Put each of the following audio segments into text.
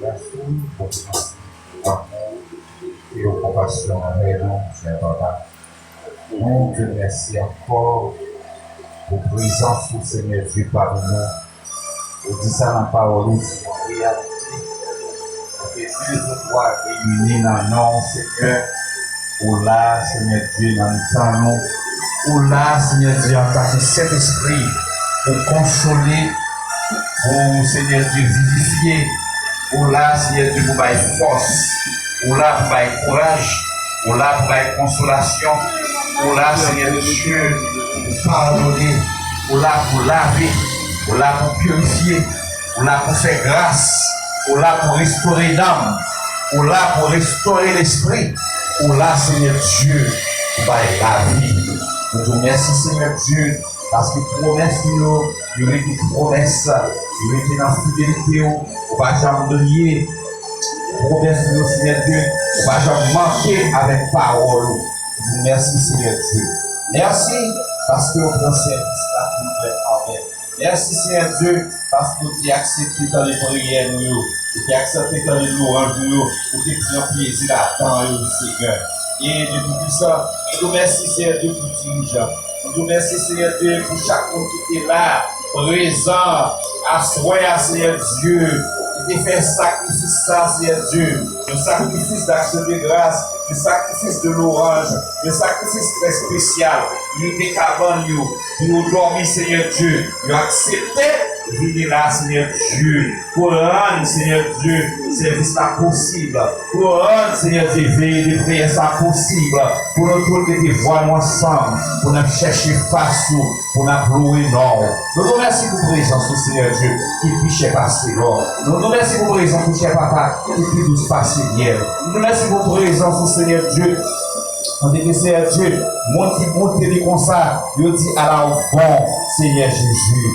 merci pour votre et vos compassions envers nous, Seigneur Papa. Nous te remercions encore pour la présence du Seigneur Dieu parmi nous. On dit ça dans la parole, c'est une réalité. Que Dieu nous doit réunir dans le nom, Seigneur. Ou là, Seigneur Dieu, dans le temps, nous. Ou là, Seigneur Dieu, en tant que Saint-Esprit, pour consoler, pour, Seigneur Dieu, vivifier. Ou là, Seigneur Dieu, pour bailler force. Ou là, pour bailler courage. Ou là, pour bailler consolation. Ou là, Seigneur Dieu, pour pardonner. Ou là, pour laver. Ou là, pour purifier. Ou là, pour faire grâce. Ou là, pour restaurer l'âme. Ou là, pour restaurer l'esprit. Ou là, Seigneur Dieu, pour bailler la vie. Nous te remercions, Seigneur Dieu, parce que promesse, il y a des promesses, il y a dans la fidélité, on va jamais oublier. Promesse, Seigneur Dieu, on va jamais manquer avec parole. Merci, Seigneur Dieu. Merci parce que vous prenez service là pour nous faire. Merci, Seigneur Dieu, parce que vous avez accepté dans les prières, vous avez accepté dans les louanges, vous avez pris un plaisir à attendre, Seigneur. Et depuis ça, nous remercions, Seigneur Dieu, pour dirigeants. Nous remercions, Seigneur Dieu, pour chaque monde qui est là, présent, à Seigneur Dieu, qui fait sacrifice ça, Seigneur Dieu, le sacrifice d'action de grâce, le sacrifice de l'orange, le sacrifice très spécial, nous décavons nous dormir, Seigneur Dieu, nous accepter de venir là, Seigneur Dieu, pour rendre, Seigneur Dieu, service là possible, pour rendre, Seigneur Dieu, veiller de prière ça possible, pour nous tous les voir ensemble, pour nous chercher face, pour nous louer non. Nous vous remercions pour présence, Seigneur Dieu, qui puisse passer là. Nous vous remercions pour présence, cher Papa, qui puisse passer bien. Nous vous remercions pour présence, Seigneur Dieu. On dit que Seigneur Dieu, monte comme ça, il dit à la bon, Seigneur Jésus.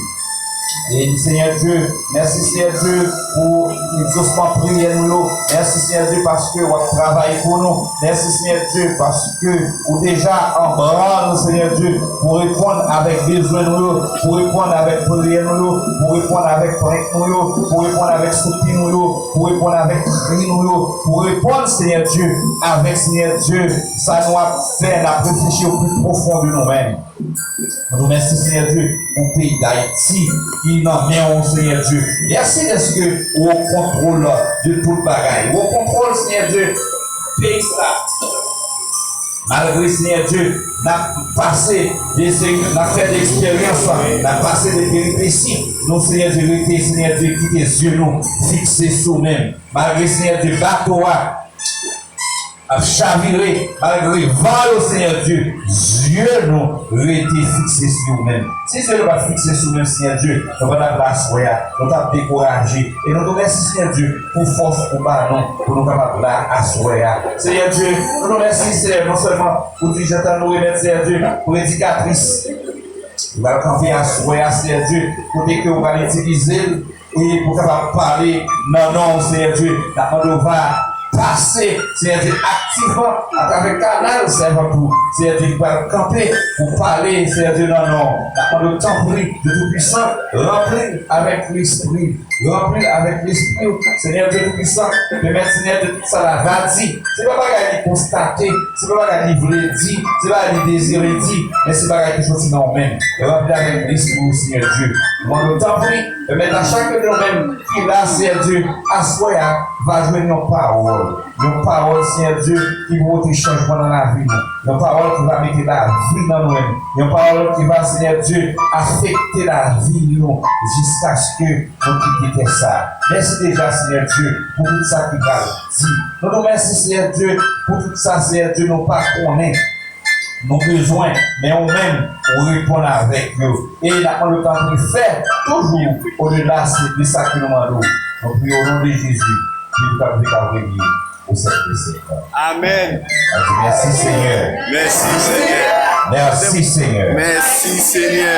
Et Seigneur Dieu, merci Seigneur Dieu pour l'exaucement prière nous. Merci Seigneur Dieu parce que vous travaillez pour nous. Merci Seigneur Dieu parce que vous déjà en branle Seigneur Dieu pour répondre avec besoin nous, pour répondre avec prière nous, pour répondre avec plainte nous, pour répondre avec soutien nous, pour répondre avec cri nous, pour répondre Seigneur Dieu avec Seigneur Dieu. Ça nous a fait la réfléchir au plus profond de nous-mêmes. Nous remercions Seigneur Dieu pour le pays d'Haïti qui n'en vient au Seigneur Dieu. Merci parce que au contrôle de tout le bagaille. Au contrôle Seigneur Dieu, pays ça. Malgré Seigneur Dieu, nous avons passé des expériences, nous avons passé des péripéties. Nous Seigneur Dieu, qui les yeux nous fixés sur nous-mêmes. Malgré Seigneur Dieu, bateau à chavirer, malgré le Seigneur Dieu, Dieu nous été fixé sur nous-mêmes. Si Dieu nous va fixer sur nous, Seigneur Dieu, nous va la place, nous avons découragé. Et nous remercions, Seigneur Dieu, pour force, pour ballon, pour nous capables là, à Seigneur Dieu, nous remercions, Seigneur, non seulement pour dirigeants, nous remercions, Seigneur Dieu, pour éducatrice. Nous allons camper à Seigneur Dieu, pour que nous allons l'utiliser et pour capable parler, non, Seigneur Dieu, nous va passer, c'est-à-dire activement à travers le canal, c'est-à-dire pour camper, pour parler, c'est-à-dire non, dans le temps de Tout-Puissant, remplir avec l'Esprit, Seigneur Dieu Tout-Puissant, permettre Seigneur de tout ça la va-dire. C'est pas bagarre constater, c'est pas bagarre livrer dit, c'est pas bagarre désirer dit, mais c'est bagarre qui sont dans même. Remplir avec l'Esprit, Seigneur Dieu. Dans le temps de permettre à chacun de nous-mêmes qui là, Seigneur Dieu, à soi, va jouer nos paroles. Nos paroles, Seigneur Dieu, qui vont être changement dans la vie. Nos paroles qui vont mettre la vie dans nous-mêmes. Nos paroles qui vont, Seigneur Dieu, affecter la vie de nous jusqu'à ce que nous quittions ça. Merci déjà, Seigneur Dieu, pour tout ça qui va dire. Nous nous remercions, Seigneur Dieu, pour tout ça, Seigneur Dieu, nous pas connaître nos besoins, mais on même, on répond avec nous. Et là, on le temps de faire toujours au-delà de ça que nous demandons. Nous prions au nom de Jésus, qui nous a fait au sein de Seigneur. Amen. Merci Seigneur. Merci Seigneur. Merci Seigneur. Merci Seigneur.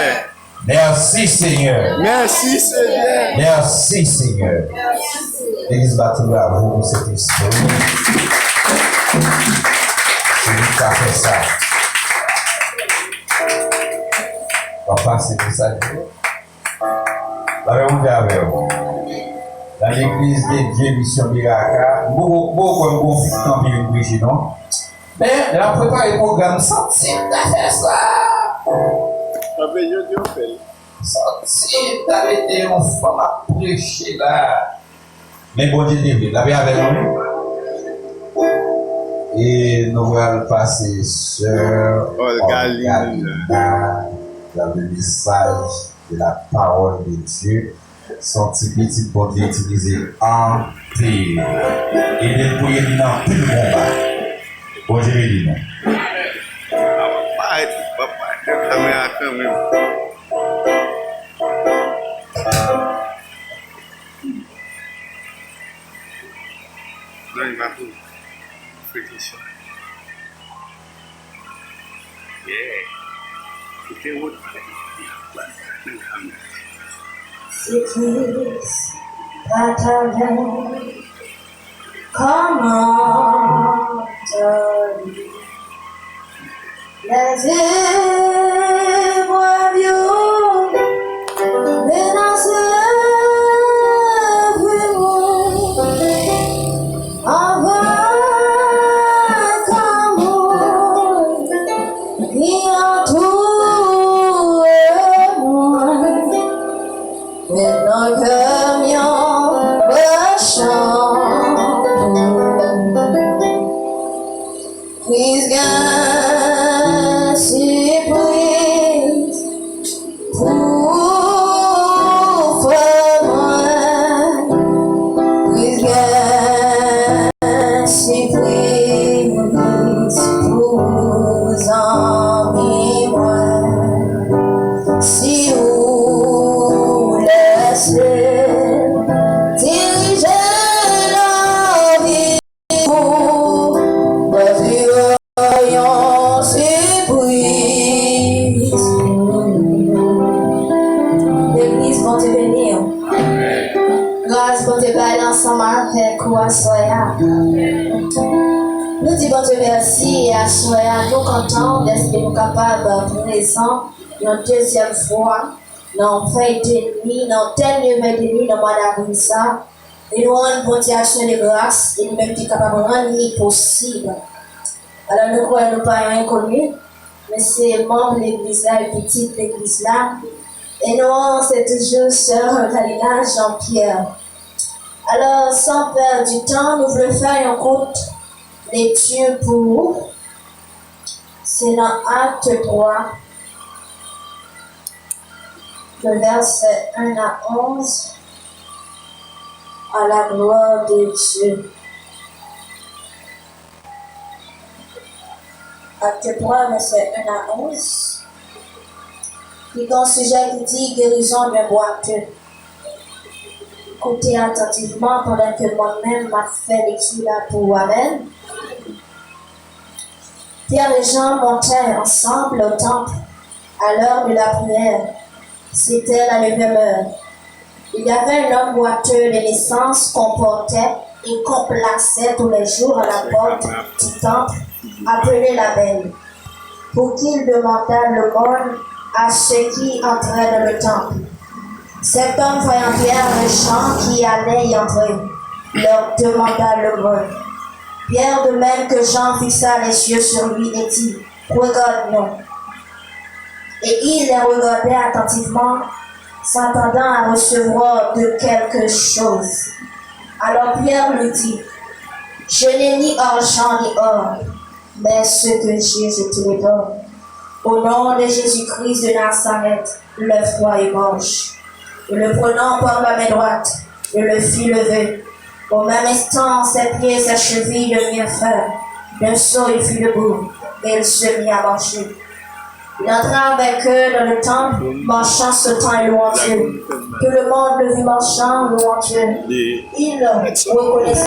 Merci Seigneur. Merci Seigneur. Merci Seigneur. L'église va trouver à vous pour cet esprit. C'est lui qui a fait ça. Papa, c'est pour ça que vous avez ouvert avec vous. dans l'église de Dieu Mission Biraka, beaucoup de conflits en Brigitte, non? Mais là, on prépare le programme sorti d'affaire ça. Sorti d'arrêter une femme à prêcher là. Mais bon Dieu t'aime, la paix avec nous. Et nous allons passer sur Olga dans le message de la parole de Dieu. Son petit bon Dieu utilisé en pile. Et depuis il n'a plus de combat. Bon Dieu dit non. C'est triste à ta veille, comment te dire? Les évoieux menacent Please God, please, pour moi. Please God, please, pour moi. Si vous laissez diriger la vie, l'Église va te bénir. Grâce pour te parler ensemble avec quoi soya. Nous disons te merci et à soya. Nous contents d'être capables présents une deuxième fois dans fête de nuit, dans tel lieu de nuit, dans le mois d'avril. Et nous rendons bon Dieu action de grâce et nous même capables de rendre possible. Alors nous croyons nous pas inconnus, mais c'est membre de l'église là, une petite église là. Et nous, c'est toujours sœur Dalila Jean-Pierre. Alors, sans perdre du temps, nous voulons faire une courte lecture pour. C'est dans Acte 3, le verset 1 à 11, à la gloire de Dieu. Acte 3, verset 1 à 11. Puis dans ce sujet qui dit guérison d'un boiteux. Écoutez attentivement pendant que moi-même m'a fait lecture là pour moi-même. Pierre et Jean montèrent ensemble au temple à l'heure de la prière. C'était la 9e heure. Il y avait un homme boiteux de naissance qu'on portait et qu'on plaçait tous les jours à la porte du temple, appelé la Belle, pour qu'il demandât l'aumône à ceux qui entraient dans le temple. Cet homme, voyant Pierre et Jean qui allaient y entrer, leur demanda l'aumône. Pierre, de même que Jean, fixa les yeux sur lui et dit, « Regarde-nous. » Et il les regardait attentivement, s'attendant à recevoir de quelque chose. Alors Pierre lui dit, « Je n'ai ni argent ni or, mais ce que j'ai, je te le donne. Au nom de Jésus-Christ de Nazareth, lève-toi et mange. » Et le prenant par la main droite, il le fit lever. Au même instant, ses pieds et ses chevilles devinrent fermes. D'un saut, il fut debout, et il se mit à marcher. Il entra avec eux dans le temple, marchant, sautant et louant Dieu. Que le monde le vit marchant, louant Dieu. Il reconnaissait